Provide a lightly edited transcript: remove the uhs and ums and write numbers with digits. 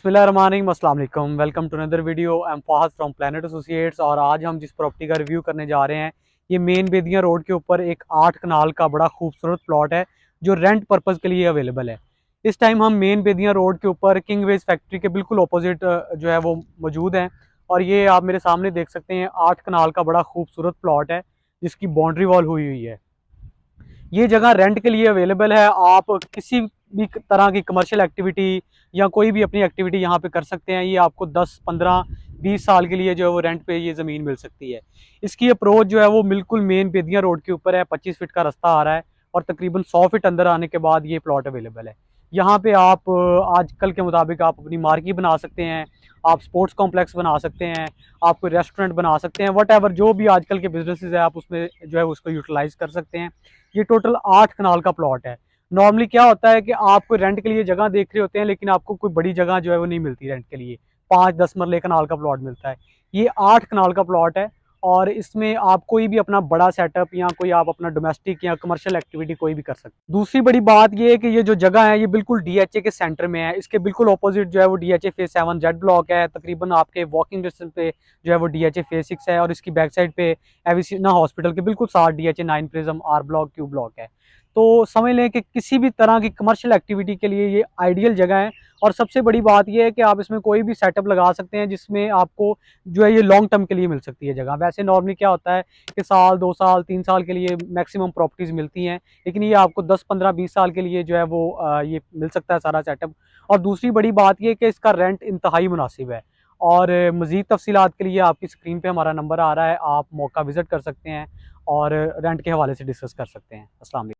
बिस्मिल्लाहिर्रहमानिर्रहीम, अस्सलाम वालेकुम। Welcome to another video. I am Fahad from planet associates. और आज हम जिस प्रॉपर्टी का रिव्यू करने जा रहे हैं, ये मेन बेदियाँ रोड के ऊपर एक 8 कनाल का बड़ा खूबसूरत प्लॉट है जो रेंट पर्पज़ के लिए अवेलेबल है। इस टाइम हम मेन बेदियाँ रोड के ऊपर किंग वेज फैक्ट्री के बिल्कुल अपोजिट जो है वो मौजूद हैं। और ये आप मेरे सामने देख सकते हैं, 8 कनाल का बड़ा खूबसूरत प्लॉट है जिसकी बाउंड्री वॉल हुई हुई है। ये जगह रेंट के लिए अवेलेबल है। आप किसी भी तरह की कमर्शियल एक्टिविटी या कोई भी अपनी एक्टिविटी यहाँ पे कर सकते हैं। ये आपको 10, 15, 20 साल के लिए जो है वो रेंट पे ये ज़मीन मिल सकती है। इसकी अप्रोच जो है वो बिल्कुल मेन बेदियाँ रोड के ऊपर है। 25 फीट का रास्ता आ रहा है और तकरीबन 100 फीट अंदर आने के बाद ये प्लॉट अवेलेबल है। यहाँ पे आप आजकल के मुताबिक आप अपनी मार्केट बना सकते हैं, आप स्पोर्ट्स कॉम्प्लेक्स बना सकते हैं, आप कोई रेस्टोरेंट बना सकते हैं। वट एवर जो भी आजकल के बिजनेसेस है आप उसमें जो है उसको यूटिलाइज कर सकते हैं। ये टोटल 8 कनाल का प्लॉट है। नॉर्मली क्या होता है कि आप कोई रेंट के लिए जगह देख रहे होते हैं लेकिन आपको कोई बड़ी जगह जो है वो नहीं मिलती रेंट के लिए। 5-10 मरले कनाल का प्लॉट मिलता है। ये 8 कनाल का प्लॉट है और इसमें आप कोई भी अपना बड़ा सेटअप या कोई आप अपना डोमेस्टिक या कमर्शियल एक्टिविटी कोई भी कर सकते हैं। दूसरी बड़ी बात ये है कि ये जो जगह है ये बिल्कुल डीएचए के सेंटर में है। इसके बिल्कुल ऑपोजिट जो है वो डीएचए फेज 7 जेड ब्लॉक है। तकरीबन आपके वॉकिंग डिस्टेंस पे जो है वो डीएचए फेज 6 है और इसकी बैक साइड पे एविसिना हॉस्पिटल के बिल्कुल साथ DHA 9 prism R block Q block है। तो समझ लें कि किसी भी तरह की कमर्शियल एक्टिविटी के लिए ये आइडियल जगह है। और सबसे बड़ी बात ये है कि आप इसमें कोई भी सेटअप लगा सकते हैं जिसमें आपको जो है ये लॉन्ग टर्म के लिए मिल सकती है जगह। वैसे नॉर्मली क्या होता है कि साल, 2 साल, 3 साल के लिए मैक्सिमम प्रॉपर्टीज मिलती हैं, लेकिन ये आपको 10, 15, 20 साल के लिए जो है वो ये मिल सकता है सारा सेटअप। और दूसरी बड़ी बात ये कि इसका रेंट इंतहाई मुनासिब है। और मज़ीद तफसीलात के लिए आपकी स्क्रीन पे हमारा नंबर आ रहा है, आप मौका विज़िट कर सकते हैं और रेंट के हवाले से डिस्कस कर सकते हैं। अस्सलाम वालेकुम।